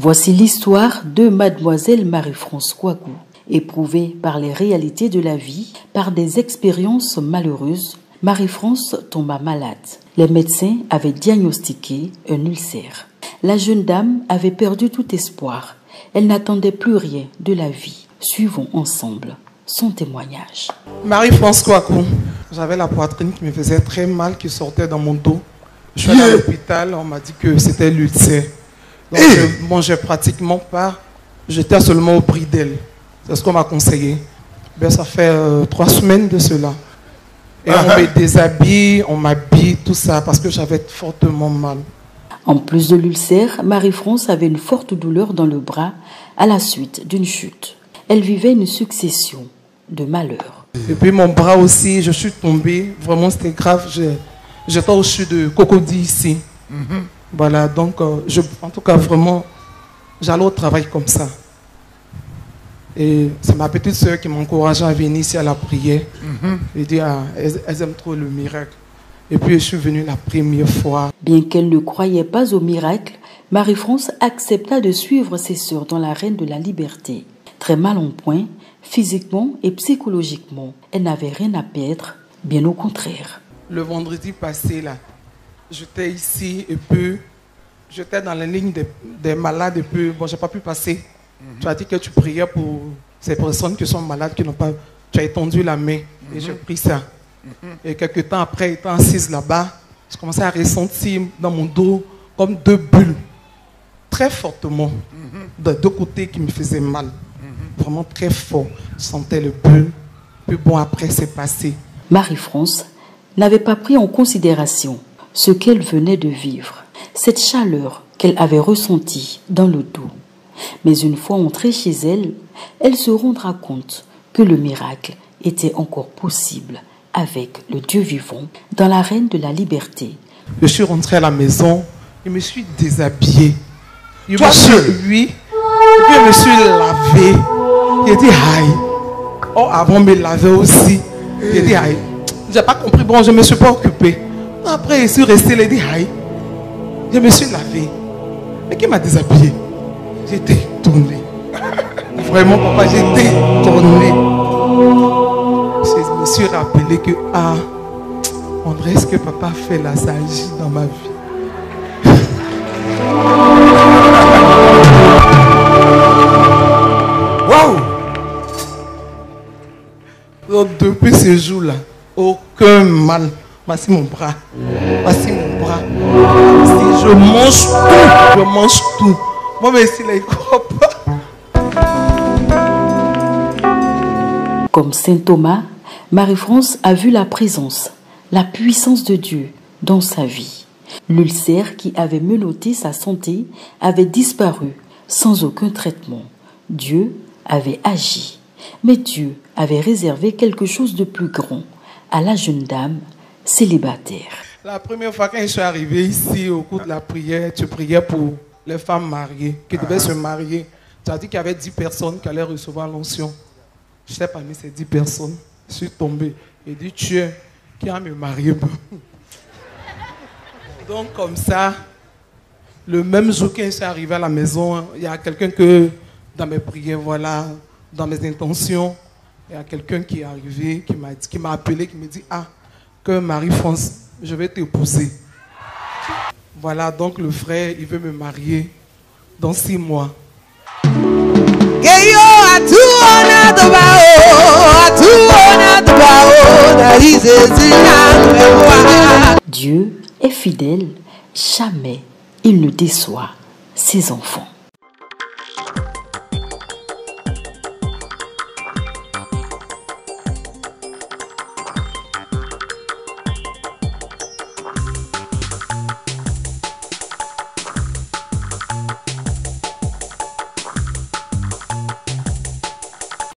Voici l'histoire de Mademoiselle Marie-France Kouakou. Éprouvée par les réalités de la vie, par des expériences malheureuses, Marie-France tomba malade. Les médecins avaient diagnostiqué un ulcère. La jeune dame avait perdu tout espoir. Elle n'attendait plus rien de la vie. Suivons ensemble son témoignage. Marie-France Kouakou. J'avais la poitrine qui me faisait très mal, qui sortait dans mon dos. Je suis allé à l'hôpital, on m'a dit que c'était l'ulcère. Donc je ne mangeais pratiquement pas. J'étais seulement au prix d'elle. C'est ce qu'on m'a conseillé. Ben, ça fait 3 semaines de cela. Et on me déshabille, on m'habille, tout ça, parce que j'avais fortement mal. En plus de l'ulcère, Marie-France avait une forte douleur dans le bras à la suite d'une chute. Elle vivait une succession de malheurs. Et puis mon bras aussi, je suis tombée. Vraiment, c'était grave. J'étais au-dessus de Cocody ici. Voilà, donc, en tout cas, vraiment, j'allais au travail comme ça. Et c'est ma petite soeur qui m'encourageait à venir ici à la prière. Et dit, elles aiment trop le miracle. Et puis, je suis venue la première fois. Bien qu'elle ne croyait pas au miracle, Marie-France accepta de suivre ses sœurs dans l'arène de la liberté. Très mal en point, physiquement et psychologiquement, elle n'avait rien à perdre, bien au contraire. Le vendredi passé, là, j'étais ici et puis j'étais dans la ligne des malades et puis bon, j'ai pas pu passer. Tu as dit que tu priais pour ces personnes qui sont malades, qui n'ont pas... Tu as étendu la main et j'ai pris ça. Et quelques temps après, étant assise là-bas, je commençais à ressentir dans mon dos comme 2 bulles, très fortement, de 2 côtés qui me faisaient mal. Vraiment très fort. Je sentais le bulle. Puis bon, après, c'est passé. Marie-France n'avait pas pris en considération ce qu'elle venait de vivre, cette chaleur qu'elle avait ressentie dans le dos. Mais une fois entrée chez elle, elle se rendra compte que le miracle était encore possible avec le Dieu vivant dans l'arène de la liberté. Je suis rentrée à la maison, je me suis déshabillée. Oui, puis je me suis lavé. J'ai dit aïe. Oh, avant de me laver aussi. J'ai dit aïe. J'ai pas compris, bon, je ne me suis pas occupée. Après, je suis restée, j'ai dit aïe. Je me suis lavé. Mais qui m'a déshabillée? J'étais étonnée. Vraiment, papa, j'étais étonnée. Je me suis rappelé que, André, ce que papa fait là, ça agit dans ma vie. Waouh! Donc, depuis ce jour-là, aucun mal. Voici mon bras. Voici mon bras. Si je mange tout, je mange tout. Moi, mais s'il ne croit pas. Comme saint Thomas, Marie-France a vu la présence, la puissance de Dieu dans sa vie. L'ulcère qui avait menotté sa santé avait disparu sans aucun traitement. Dieu avait agi, mais Dieu avait réservé quelque chose de plus grand à la jeune dame célibataire. La première fois quand je suis arrivé ici au cours de la prière, tu priais pour les femmes mariées qui devaient se marier. Tu as dit qu'il y avait 10 personnes qui allaient recevoir l'onction. J'étais parmi ces 10 personnes. Je suis tombé et dit, tu es qui a me marié. Donc comme ça, le même jour quand je suis arrivé à la maison, il y a quelqu'un que dans mes prières, voilà, dans mes intentions, il y a quelqu'un qui est arrivé, qui m'a appelé, qui me dit, que Marie-France, je vais t'épouser. Voilà, donc le frère, il veut me marier dans 6 mois. Dieu est fidèle, jamais il ne déçoit ses enfants.